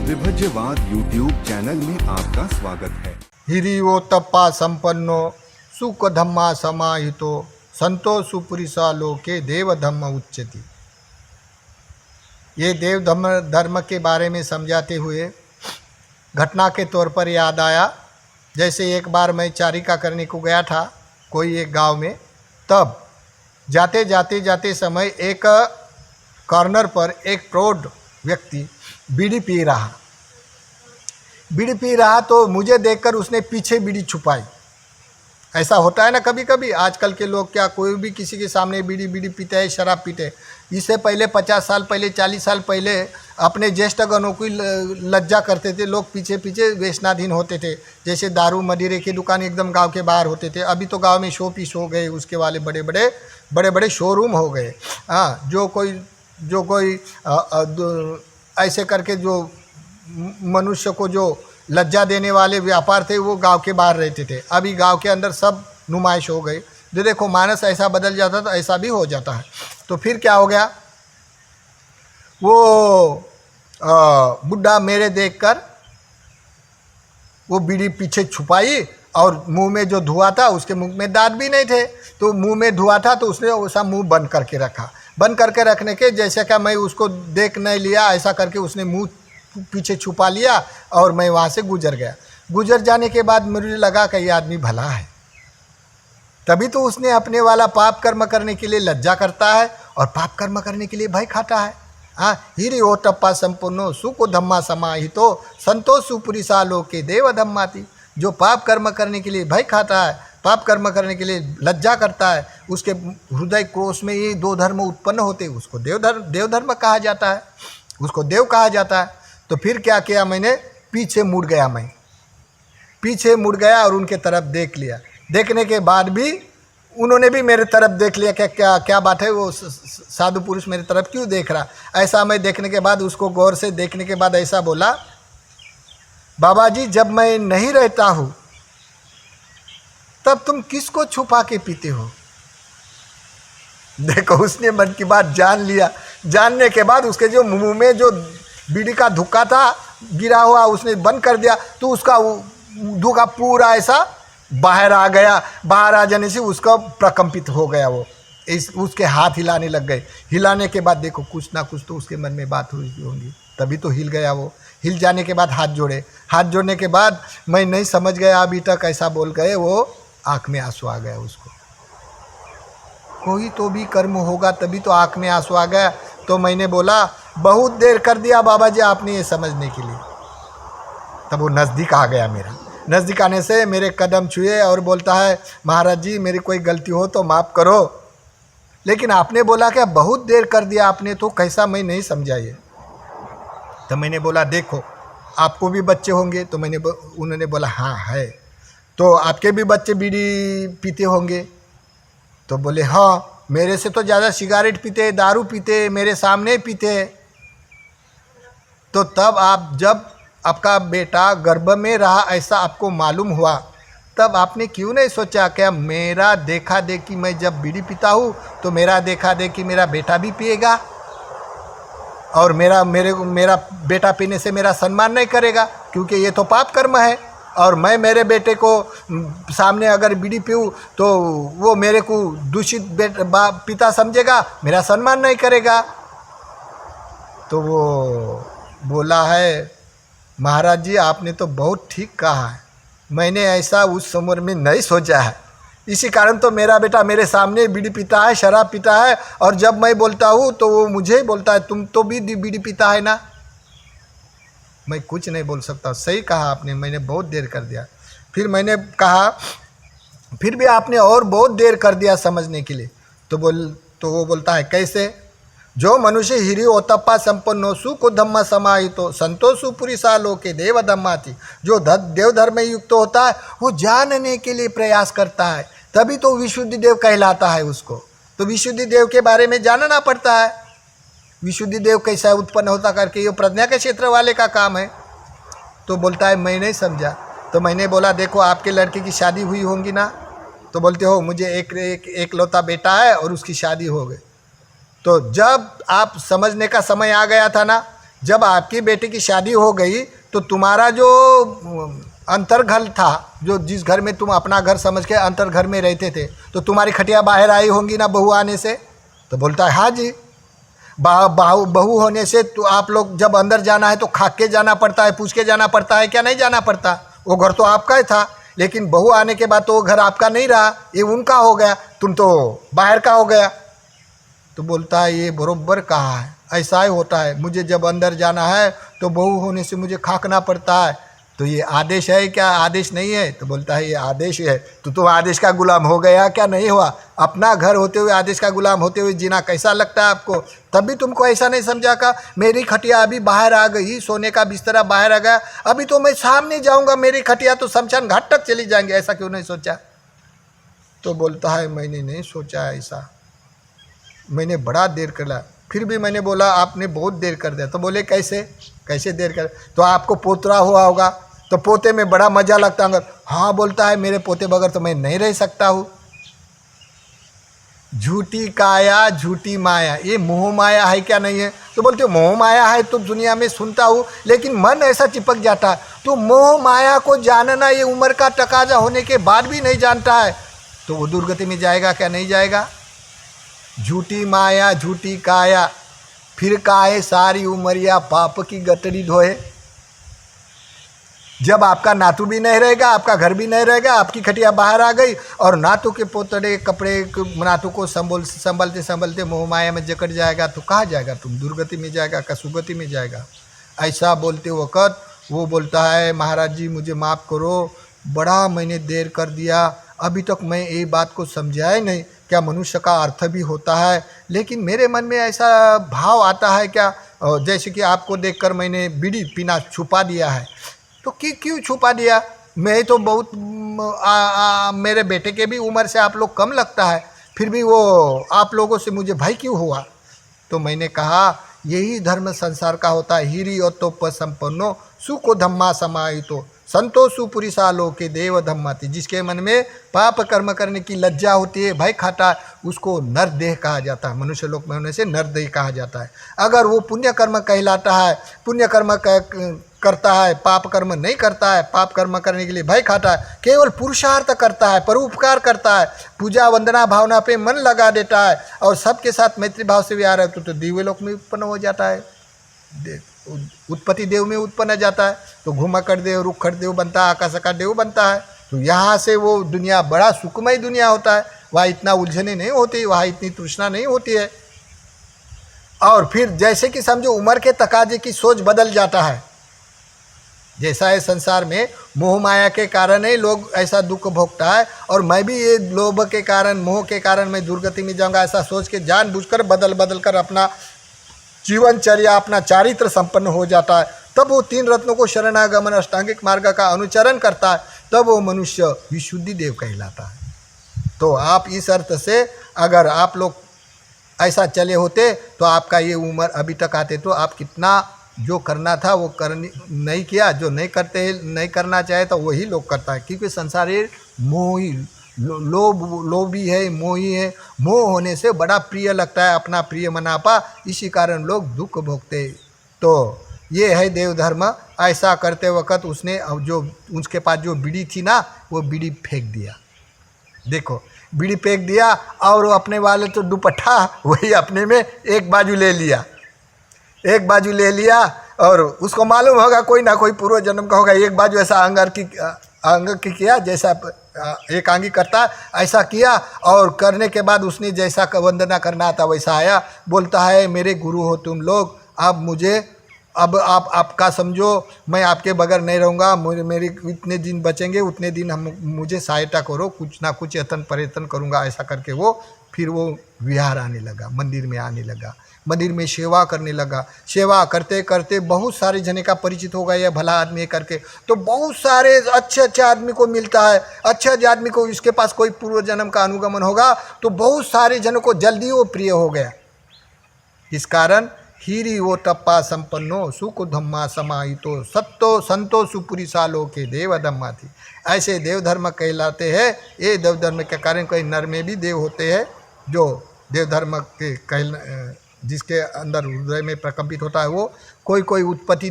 विभज्यवाद YouTube channel में आपका स्वागत है। हिरियो तप्पा संपन्नो सुख धम्मा समाहितो संतो सुपुरिसा लोके देव धम्म उच्यति। ये देव धर्म के बारे में समझाते हुए घटना के तौर पर याद आया, जैसे एक बार मैं चारिका करने को गया था कोई एक गांव में। तब जाते समय एक कॉर्नर पर एक प्रौढ़ व्यक्ति बीड़ी पी रहा तो मुझे देखकर उसने पीछे बीड़ी छुपाई। ऐसा होता है ना कभी कभी। आजकल के लोग क्या कोई भी किसी के सामने बीड़ी पीते हैं, शराब पीते हैं। इससे पहले 50 साल पहले 40 साल पहले अपने ज्येष्ठगणों की लज्जा करते थे लोग, पीछे व्यसनाधीन होते थे। जैसे दारू मदिरे की दुकान एकदम गांव के बाहर होते थे। अभी तो गांव में शो पीस हो गए, उसके वाले बड़े शोरूम हो गए। हाँ, जो कोई ऐसे करके जो मनुष्य को जो लज्जा देने वाले व्यापार थे वो गांव के बाहर रहते थे। अभी गांव के अंदर सब नुमाइश हो गई। जो देखो मानस ऐसा बदल जाता तो ऐसा भी हो जाता है। तो फिर क्या हो गया, वो बुढ़ा मेरे देखकर वो बीड़ी पीछे छुपाई और मुंह में जो धुआं था, उसके मुंह में दांत भी नहीं थे तो मुंह में धुआं था तो उसने वैसा मुंह बंद करके रखा। बंद करके रखने के जैसे कि मैं उसको देख नहीं लिया, ऐसा करके उसने मुंह पीछे छुपा लिया और मैं वहाँ से गुजर गया। गुजर जाने के बाद मुझे लगा कि ये आदमी भला है। तभी तो उसने अपने वाला पाप कर्म करने के लिए लज्जा करता है और पाप कर्म करने के लिए भय खाता है। हाँ, हिरि ओ टप्पा संपूर्णो सुको धम्मा समाहितो संतो सुपुरिसा लोके देव धम्माति। जो पाप कर्म करने के लिए भय खाता है, पाप कर्म करने के लिए लज्जा करता है, उसके हृदय कोश में ये दो धर्म उत्पन्न होते हैं। उसको देव धर्म कहा जाता है, उसको देव कहा जाता है। तो फिर क्या किया, मैंने पीछे मुड़ गया और उनके तरफ देख लिया। देखने के बाद भी उन्होंने भी मेरे तरफ देख लिया। क्या बात है, वो साधु पुरुष मेरे तरफ क्यों देख रहा। ऐसा मैं देखने के बाद उसको गौर से देखने के बाद ऐसा बोला, बाबा जी जब मैं नहीं रहता हूँ तब तुम किसको छुपा के पीते हो। देखो उसने मन की बात जान लिया। जानने के बाद उसके जो मुंह में जो बीड़ी का धुक्का था गिरा हुआ उसने बंद कर दिया तो उसका धुक्का पूरा ऐसा बाहर आ गया। बाहर आ जाने से उसका प्रकंपित हो गया। वो उसके हाथ हिलाने लग गए। हिलाने के बाद देखो कुछ ना कुछ तो उसके मन में बात हुई होंगी, तभी तो हिल गया। वो हिल जाने के बाद हाथ जोड़ने के बाद मैं नहीं समझ गया अभी तक ऐसा बोल गए। वो आँख में आंसू आ गया। उसको कोई तो भी कर्म होगा तभी तो आँख में आंसू आ गया। तो मैंने बोला बहुत देर कर दिया बाबा जी आपने ये समझने के लिए। तब वो नज़दीक आ गया। मेरा नज़दीक आने से मेरे कदम छुए और बोलता है, महाराज जी मेरी कोई गलती हो तो माफ़ करो, लेकिन आपने बोला क्या बहुत देर कर दिया आपने, तो कैसा मैं नहीं समझा ये। तो मैंने बोला देखो आपको भी बच्चे होंगे। तो उन्होंने बोला हाँ है। तो आपके भी बच्चे बीड़ी पीते होंगे। तो बोले हाँ, मेरे से तो ज़्यादा सिगारेट पीते, दारू पीते, मेरे सामने पीते। तो तब जब आपका बेटा गर्भ में रहा ऐसा आपको मालूम हुआ, तब आपने क्यों नहीं सोचा क्या मेरा देखा देखी मैं जब बीड़ी पीता हूँ तो मेरा देखा देखी मेरा बेटा भी पिएगा और मेरा बेटा पीने से मेरा सम्मान नहीं करेगा, क्योंकि ये तो पाप कर्म है। और मैं मेरे बेटे को सामने अगर बीड़ी पीऊँ तो वो मेरे को दूषित पिता समझेगा, मेरा सम्मान नहीं करेगा। तो वो बोला है, महाराज जी आपने तो बहुत ठीक कहा है, मैंने ऐसा उस उम्र में नहीं सोचा है। इसी कारण तो मेरा बेटा मेरे सामने बीड़ी पीता है, शराब पीता है, और जब मैं बोलता हूँ तो वो मुझे ही बोलता है तुम तो भी बीड़ी पीता है ना। मैं कुछ नहीं बोल सकता। सही कहा आपने, मैंने बहुत देर कर दिया। फिर मैंने कहा फिर भी आपने और बहुत देर कर दिया समझने के लिए। तो वो बोलता है कैसे, जो मनुष्य हिरि ओतप्पा संपन्नो सुको धम्मा समाहितो संतो सुपुरिसा लोके देव धम्माति। जो देव धर्म में युक्त होता है वो जानने के लिए प्रयास करता है, तभी तो विशुद्धि देव कहलाता है उसको। तो विशुद्धि देव के बारे में जानना पड़ता है। विशुद्धि देव कैसा उत्पन्न होता करके, ये प्रज्ञा के क्षेत्र वाले का काम है। तो बोलता है मैं नहीं समझा। तो मैंने बोला देखो आपके लड़के की शादी हुई होंगी ना। तो बोलते हो मुझे एक लौता बेटा है और उसकी शादी हो गई। तो जब आप समझने का समय आ गया था ना जब आपकी बेटे की शादी हो गई तो तुम्हारा जो अंतर्घर था, जो जिस घर में तुम अपना घर समझ के अंतर्घर में रहते थे, तो तुम्हारी खटिया बाहर आई होंगी ना बहू आने से? तो बोलता है हाँ जी। बहू होने से तो आप लोग जब अंदर जाना है तो खाक के जाना पड़ता है, पूछ के जाना पड़ता है, क्या नहीं जाना पड़ता? वो घर तो आपका ही था, लेकिन बहू आने के बाद तो वो घर आपका नहीं रहा, ये उनका हो गया, तुम तो बाहर का हो गया। तो बोलता है ये बरोबर कहा है, ऐसा ही होता है, मुझे जब अंदर जाना है तो बहू होने से मुझे खाकना पड़ता है। तो ये आदेश है क्या, आदेश नहीं है? तो बोलता है ये आदेश है। तो तुम आदेश का गुलाम हो गया क्या? नहीं हुआ। अपना घर होते हुए आदेश का गुलाम होते हुए जीना कैसा लगता है आपको? तभी तुमको ऐसा नहीं समझा का मेरी खटिया अभी बाहर आ गई, सोने का बिस्तरा बाहर आ गया, अभी तो मैं सामने जाऊंगा, मेरी खटिया तो शमशान घाट तक चली जाएंगे, ऐसा क्यों नहीं सोचा? तो बोलता है मैंने नहीं सोचा ऐसा, मैंने बड़ा देर करा, फिर भी मैंने बोला आपने बहुत देर कर दिया। तो बोले कैसे कैसे देर कर? तो आपको पोतरा हुआ होगा तो पोते में बड़ा मजा लगता होगा। हाँ बोलता है मेरे पोते बगैर तो मैं नहीं रह सकता हूँ। झूठी काया झूठी माया, ये मोह माया है क्या नहीं है? तो बोलते मोह माया है तो दुनिया में सुनता हूँ, लेकिन मन ऐसा चिपक जाता है। तो मोह माया को जानना ये उम्र का तकाजा होने के बाद भी नहीं जानता है तो वो दुर्गति में जाएगा क्या नहीं जाएगा? झूठी माया झूठी काया, फिर काहे सारी उमरिया पाप की गटरी धोए। जब आपका नातू भी नहीं रहेगा, आपका घर भी नहीं रहेगा, आपकी खटिया बाहर आ गई और नातू के पोतड़े कपड़े नातू को संभलते संभलते मोह माया में जकड़ जाएगा, तो कहाँ जाएगा? तुम दुर्गति में जाएगा का सुगति में जाएगा? ऐसा बोलते वक्त वो बोलता है महाराज जी मुझे माफ़ करो, बड़ा मैंने देर कर दिया, अभी तक मैं ये बात को समझा ही नहीं क्या मनुष्य का अर्थ भी होता है, लेकिन मेरे मन में ऐसा भाव आता है क्या, जैसे कि आपको देखकर मैंने बीड़ी पीना छुपा दिया है। तो क्यों छुपा दिया? मैं तो बहुत मेरे बेटे के भी उम्र से आप लोग कम लगता है, फिर भी वो आप लोगों से मुझे भय क्यों हुआ? तो मैंने कहा यही धर्म संसार का होता है। हीरी और संपन्नो सुको धम्मा समाहितो संतोषु पुरुषा लोके देव धम्माति। जिसके मन में पाप कर्म करने की लज्जा होती है, भय खाता है, उसको नरदेह कहा जाता है। मनुष्य लोक में होने से नरदेह कहा जाता है। अगर वो पुण्य कर्म कहलाता है, पुण्य कर्म करता है, पाप कर्म नहीं करता है, पाप कर्म करने के लिए भय खाता है, केवल पुरुषार्थ करता है, परोपकार करता है, पूजा वंदना भावना पे मन लगा देता है और सबके साथ मैत्री भाव से व्यवहार है, तो दिव्य लोक में उत्पन्न हो जाता है, उत्पत्ति देव में उत्पन्न जाता है। तो घुमकर देव रुखर देव बनता है, आकाश का देव बनता है। तो यहाँ से वो दुनिया बड़ा सुखमय दुनिया होता है, वहाँ इतना उलझने नहीं होती, वहाँ इतनी तृष्णा नहीं होती है। और फिर जैसे कि समझो उम्र के तकाजे की सोच बदल जाता है। जैसा है संसार में मोह माया के कारण ही लोग ऐसा दुख भोगता है, और मैं भी ये लोभ के कारण मोह के कारण मैं दुर्गति में जाऊंगा ऐसा सोच के जानबूझकर बदल कर अपना जीवनचर्या अपना चारित्र संपन्न हो जाता है। तब वो तीन रत्नों को शरणागमन अष्टांगिक मार्ग का अनुचरण करता है, तब वो मनुष्य विशुद्धि देव कहलाता है। तो आप इस अर्थ से अगर आप लोग ऐसा चले होते तो आपका ये उम्र अभी तक आते तो आप कितना जो करना था वो नहीं किया, जो नहीं करते नहीं करना चाहे तो वही लोग करता है, क्योंकि संसार ये मोही लोभी है, मोही है। मोह होने से बड़ा प्रिय लगता है, अपना प्रिय मनापा, इसी कारण लोग दुख भोगते। तो ये है देव धर्म। ऐसा करते वक्त उसने जो उसके पास जो बीड़ी थी ना, वो बीड़ी फेंक दिया। देखो बीड़ी फेंक दिया और अपने वाले तो दुपट्टा वही अपने में एक बाजू ले लिया, एक बाजू ले लिया, और उसको मालूम होगा कोई ना कोई पूर्व जन्म का होगा, एक बाजू ऐसा अंग की किया, जैसा एक आंगी करता ऐसा किया, और करने के बाद उसने जैसा वंदना करना था वैसा आया। बोलता है मेरे गुरु हो तुम लोग, अब मुझे अब आपका समझो, मैं आपके बगैर नहीं रहूँगा, मेरे इतने दिन बचेंगे उतने दिन मुझे सहायता करो, कुछ ना कुछ यत्न प्रयत्न करूँगा। ऐसा करके वो फिर वो विहार आने लगा, मंदिर में आने लगा, मंदिर में सेवा करने लगा। सेवा करते करते बहुत सारे जने का परिचित हो गया, यह भला आदमी करके। तो बहुत सारे अच्छे आदमी को मिलता है, अच्छे आदमी को इसके पास कोई पूर्व जन्म का अनुगमन होगा, तो बहुत सारे जनों को जल्दी वो प्रिय हो गया। इस कारण हीरी वो टप्पा संपन्नो सुख धम्मा समाहितो सत्तो संतो सुपुरिसा लोके देव धम्मा थी। ऐसे देव धर्म कहलाते हैं। ये देव धर्म के कारण कई नर में भी देव होते हैं जो देव धर्म के जिसके अंदर हृदय में प्रकंपित होता है वो। कोई कोई उत्पत्ति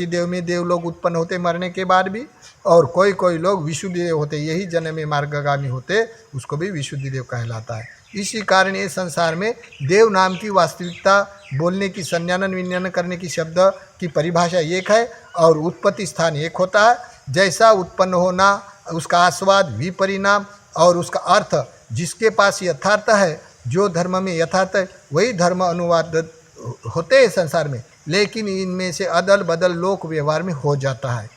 देव में देव लोग उत्पन्न होते मरने के बाद भी, और कोई कोई लोग विशुद्धि देव होते, यही जन्म में मार्गगामी होते, उसको भी विशुद्धि देव कहलाता है। इसी कारण ये संसार में देव नाम की वास्तविकता बोलने की, संज्ञानन विज्ञान करने की शब्द की परिभाषा एक है और उत्पत्ति स्थान एक होता है। जैसा उत्पन्न होना, उसका आस्वाद, विपरिणाम और उसका अर्थ जिसके पास यथार्थ है, जो धर्म में यथार्थ है वही धर्म अनुवाद होते हैं संसार में, लेकिन इनमें से अदल बदल लोक व्यवहार में हो जाता है।